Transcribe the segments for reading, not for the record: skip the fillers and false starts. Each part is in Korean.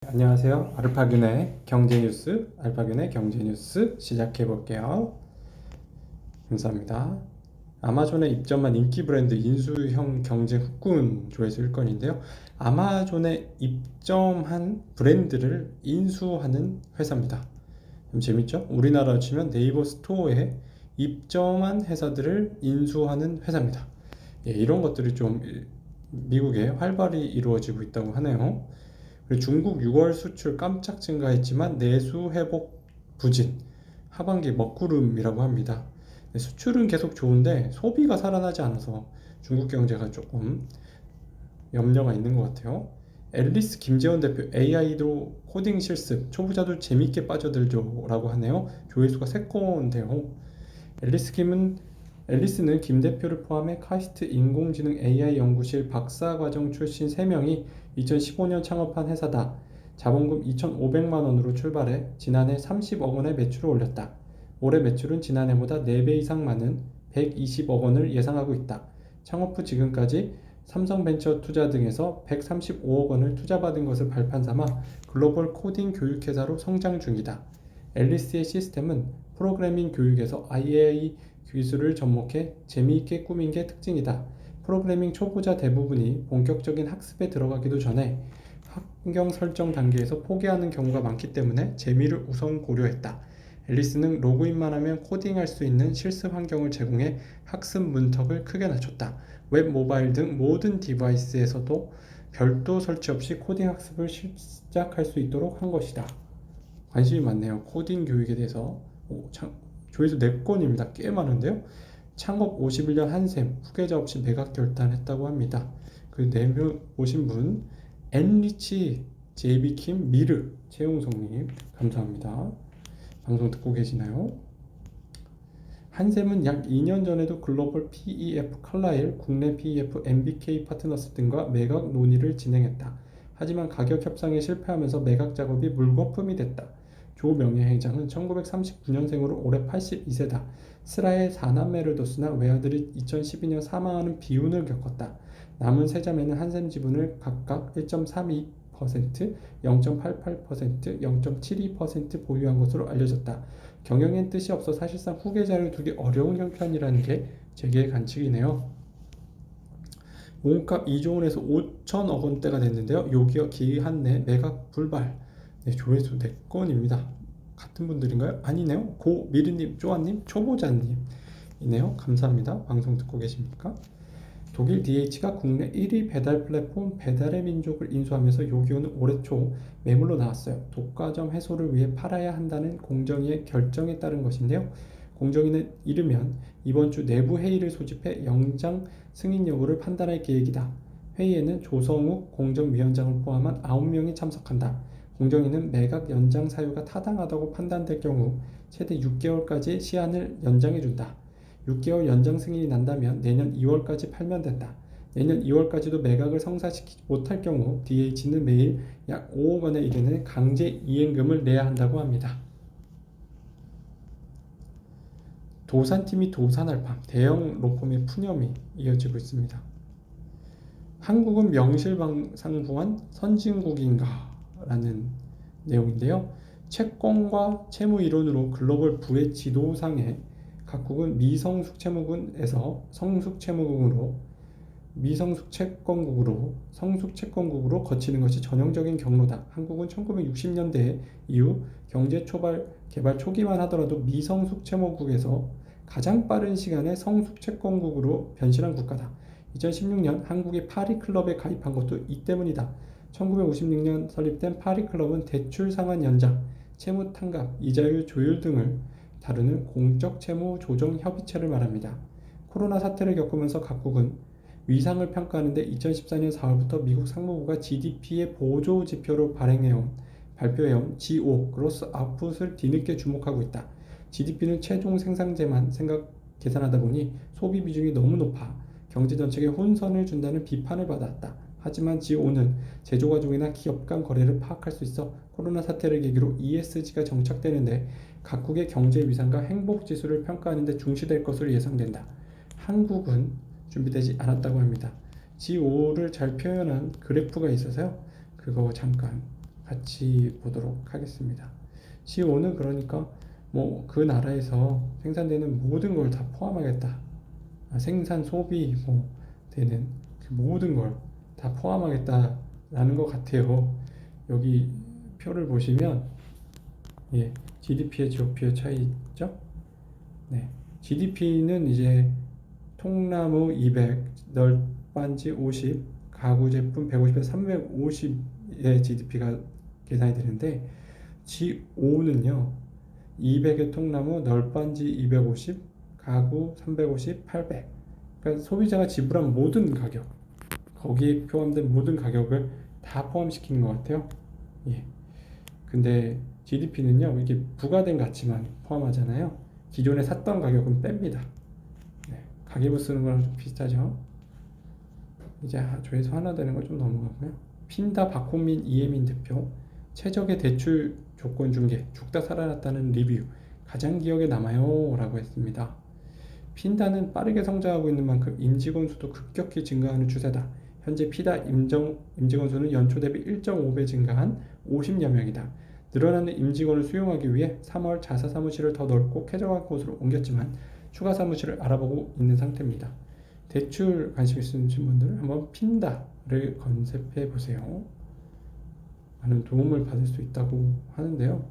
안녕하세요. 알파균의 경제뉴스, 알파균의 경제뉴스 시작해 볼게요. 감사합니다. 아마존에 입점한 인기 브랜드 인수형 경쟁 후군 조회수 1건인데요. 아마존에 입점한 브랜드를 인수하는 회사입니다. 좀 재밌죠? 우리나라로 치면 네이버 스토어에 입점한 회사들을 인수하는 회사입니다. 예, 이런 것들이 좀 미국에 활발히 이루어지고 있다고 하네요. 그리고 중국 6월 수출 깜짝 증가했지만 내수 회복 부진, 하반기 먹구름이라고 합니다. 수출은 계속 좋은데 소비가 살아나지 않아서 중국 경제가 조금 염려가 있는 것 같아요. 앨리스 김재원 대표 AI로 코딩 실습, 초보자도 재밌게 빠져들죠 라고 하네요. 조회수가 3건인데요. 앨리스는 김 대표를 포함해 카이스트 인공지능 AI 연구실 박사과정 출신 3명이 2015년 창업한 회사다. 자본금 2,500만 원으로 출발해 지난해 30억 원의 매출을 올렸다. 올해 매출은 지난해보다 4배 이상 많은 120억 원을 예상하고 있다. 창업 후 지금까지 삼성벤처 투자 등에서 135억 원을 투자받은 것을 발판 삼아 글로벌 코딩 교육회사로 성장 중이다. 앨리스의 시스템은 프로그래밍 교육에서 AI 기술을 접목해 재미있게 꾸민 게 특징이다. 프로그래밍 초보자 대부분이 본격적인 학습에 들어가기도 전에 환경 설정 단계에서 포기하는 경우가 많기 때문에 재미를 우선 고려했다. 앨리스는 로그인만 하면 코딩할 수 있는 실습 환경을 제공해 학습 문턱을 크게 낮췄다. 웹, 모바일 등 모든 디바이스에서도 별도 설치 없이 코딩 학습을 시작할 수 있도록 한 것이다. 관심이 많네요. 코딩 교육에 대해서. 조회수 4건입니다. 꽤 많은데요. 창업 51년 한샘, 후계자 없이 매각 결단했다고 합니다. 그 4명 오신 분, 엔리치, 제이비킴, 미르, 최용성님 감사합니다. 방송 듣고 계시나요? 한샘은 약 2년 전에도 글로벌 PEF 칼라일, 국내 PEF MBK 파트너스 등과 매각 논의를 진행했다. 하지만 가격 협상에 실패하면서 매각 작업이 물거품이 됐다. 조명예 회장은 1939년생으로 올해 82세다. 스라의 4남매를 뒀으나 외아들이 2012년 사망하는 비운을 겪었다. 남은 세 자매는 한샘 지분을 각각 1.32%, 0.88%, 0.72% 보유한 것으로 알려졌다. 경영엔 뜻이 없어 사실상 후계자를 두기 어려운 형편이라는 게 재계의 관측이네요. 몸값 2조 원에서 5천억 원대가 됐는데요. 요기어 기한 내 매각 불발. 네, 조회수 4건입니다. 같은 분들인가요? 아니네요. 고미르님, 쪼아님, 초보자님이네요. 감사합니다. 방송 듣고 계십니까? 독일 DH가 국내 1위 배달 플랫폼 배달의 민족을 인수하면서 요기요는 올해 초 매물로 나왔어요. 독과점 해소를 위해 팔아야 한다는 공정위의 결정에 따른 것인데요. 공정위는 이르면 이번 주 내부 회의를 소집해 영장 승인 여부를 판단할 계획이다. 회의에는 조성욱 공정위원장을 포함한 9명이 참석한다. 공정위는 매각 연장 사유가 타당하다고 판단될 경우 최대 6개월까지 시한을 연장해준다. 6개월 연장 승인이 난다면 내년 2월까지 팔면 된다. 내년 2월까지도 매각을 성사시키지 못할 경우 DH는 매일 약 5억 원에 이르는 강제 이행금을 내야 한다고 합니다. 도산팀이 도산할 밤, 대형 로펌의 푸념이 이어지고 있습니다. 한국은 명실상부한 선진국인가? 라는 내용인데요. 채권과 채무 이론으로 글로벌 부의 지도상에 각국은 미성숙 채무국에서 성숙 채무국으로, 미성숙 채권국으로 성숙 채권국으로 거치는 것이 전형적인 경로다. 한국은 1960년대 이후 경제 개발 초기만 하더라도 미성숙 채무국에서 가장 빠른 시간에 성숙 채권국으로 변신한 국가다. 2016년 한국이 파리클럽에 가입한 것도 이 때문이다. 1956년 설립된 파리클럽은 대출 상환 연장, 채무 탕감, 이자율 조율 등을 다루는 공적 채무 조정 협의체를 말합니다. 코로나 사태를 겪으면서 각국은 위상을 평가하는데 2014년 4월부터 미국 상무부가 GDP의 보조 지표로 발표해온 G5, 그로스 아웃풋을 뒤늦게 주목하고 있다. GDP는 최종 생산재만 계산하다 보니 소비 비중이 너무 높아 경제 정책에 혼선을 준다는 비판을 받았다. 하지만 G5는 제조과정이나 기업 간 거래를 파악할 수 있어 코로나 사태를 계기로 ESG가 정착되는데 각국의 경제 위상과 행복 지수를 평가하는 데 중시될 것으로 예상된다. 한국은 준비되지 않았다고 합니다. G5를 잘 표현한 그래프가 있어서요. 그거 잠깐 같이 보도록 하겠습니다. C5는 그러니까 뭐 그 나라에서 생산되는 모든 걸 다 포함하겠다. 생산 소비 뭐 되는 그 모든 걸 다 포함하겠다라는 것 같아요. 여기 표를 보시면 예, GDP의 GOP의 차이 있죠? 네, GDP는 이제 통나무 200, 널빤지 50, 가구 제품 150에서 350의 GDP가 계산이 되는데 G5는요 200의 통나무, 널빤지 250, 가구 350, 800. 그러니까 소비자가 지불한 모든 가격, 거기에 포함된 모든 가격을 다 포함시키는 것 같아요. 예. 근데 GDP는요 이게 부과된 가치만 포함하잖아요. 기존에 샀던 가격은 뺍니다. 네. 가계부 쓰는 거랑 좀 비슷하죠. 이제 조회수 하나 되는 거 좀 넘어가고요. 핀다 박홍민 이혜민 대표 최적의 대출 조건 중개 죽다 살아났다는 리뷰 가장 기억에 남아요 라고 했습니다. 핀다는 빠르게 성장하고 있는 만큼 임직원 수도 급격히 증가하는 추세다. 현재 피다 임직원 수는 연초 대비 1.5배 증가한 50여 명이다. 늘어나는 임직원을 수용하기 위해 3월 자사 사무실을 더 넓고 쾌적한 곳으로 옮겼지만 추가 사무실을 알아보고 있는 상태입니다. 대출 관심 있으신 분들은 한번 핀다를 검색해 보세요. 많은 도움을 받을 수 있다고 하는데요.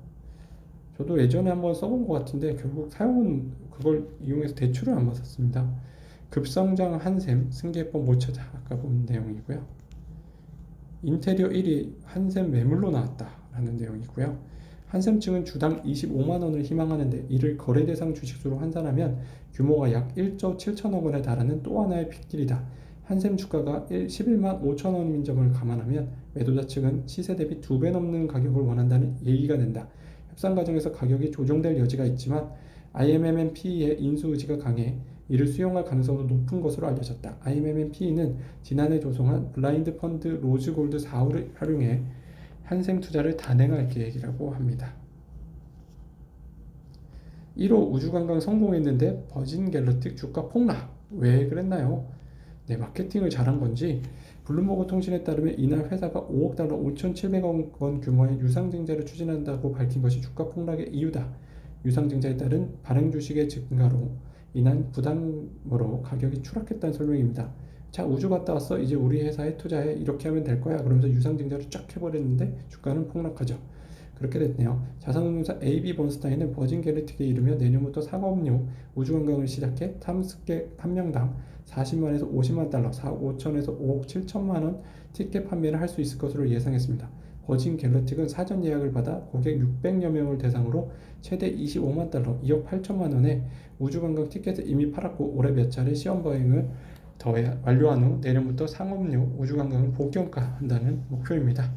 저도 예전에 한번 써본 것 같은데 결국 사용은 그걸 이용해서 대출을 한번 샀습니다. 급성장 한샘 승계법 못 찾아 아까 본 내용이고요. 인테리어 1위 한샘 매물로 나왔다라는 내용이고요. 한샘 측은 주당 25만 원을 희망하는데 이를 거래 대상 주식수로 환산하면 규모가 약 1조 7천억 원에 달하는 또 하나의 빅딜이다. 한샘 주가가 11만 5천 원인 점을 감안하면 매도자 측은 시세 대비 2배 넘는 가격을 원한다는 얘기가 된다. 협상 과정에서 가격이 조정될 여지가 있지만 IMM PE의 인수 의지가 강해 이를 수용할 가능성도 높은 것으로 알려졌다. IMM PE는 지난해 조성한 블라인드 펀드 로즈골드 4호를 활용해 한샘 투자를 단행할 계획이라고 합니다. 1호 우주관광 성공했는데 버진 갤럭틱 주가 폭락. 왜 그랬나요? 네, 마케팅을 잘한 건지 블룸버그 통신에 따르면 이날 회사가 5억 달러 5,700억 원 규모의 유상증자를 추진한다고 밝힌 것이 주가 폭락의 이유다. 유상증자에 따른 발행 주식의 증가로 인한 부담으로 가격이 추락했다는 설명입니다. 자, 우주 갔다 왔어. 이제 우리 회사에 투자해. 이렇게 하면 될 거야. 그러면서 유상증자를 쫙 해버렸는데 주가는 폭락하죠. 그렇게 됐네요. 자산운용사 AB 번스타인은 버진 갤럭틱에 이르며 내년부터 상업용 우주관광을 시작해 탐스객 한 명당 40만에서 50만 달러, 4억 5천에서 5억 7천만 원 티켓 판매를 할 수 있을 것으로 예상했습니다. 버진 갤럭틱은 사전 예약을 받아 고객 600여 명을 대상으로 최대 25만 달러, 2억 8천만 원의 우주관광 티켓을 이미 팔았고 올해 몇 차례 시험 보행을 완료한 후 내년부터 상업용 우주관광을 본격화한다는 목표입니다.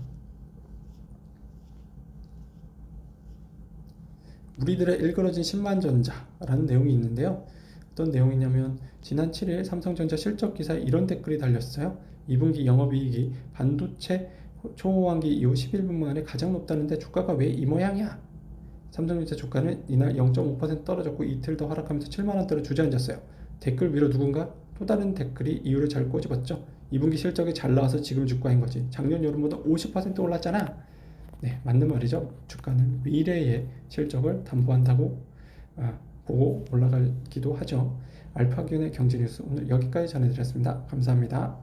우리들의 일그러진 10만전자라는 내용이 있는데요. 어떤 내용이냐면 지난 7일 삼성전자 실적 기사에 이런 댓글이 달렸어요. 2분기 영업이익이 반도체 초호황기 이후 11분 만에 가장 높다는데 주가가 왜 이 모양이야? 삼성전자 주가는 이날 0.5% 떨어졌고 이틀 더 하락하면서 7만원대로 주저앉았어요. 댓글 위로 누군가 또 다른 댓글이 이유를 잘 꼬집었죠. 2분기 실적이 잘 나와서 지금 주가인 거지. 작년 여름보다 50% 올랐잖아. 네, 맞는 말이죠. 주가는 미래의 실적을 담보한다고 보고 올라가기도 하죠. 알파기온의 경제뉴스 오늘 여기까지 전해드렸습니다. 감사합니다.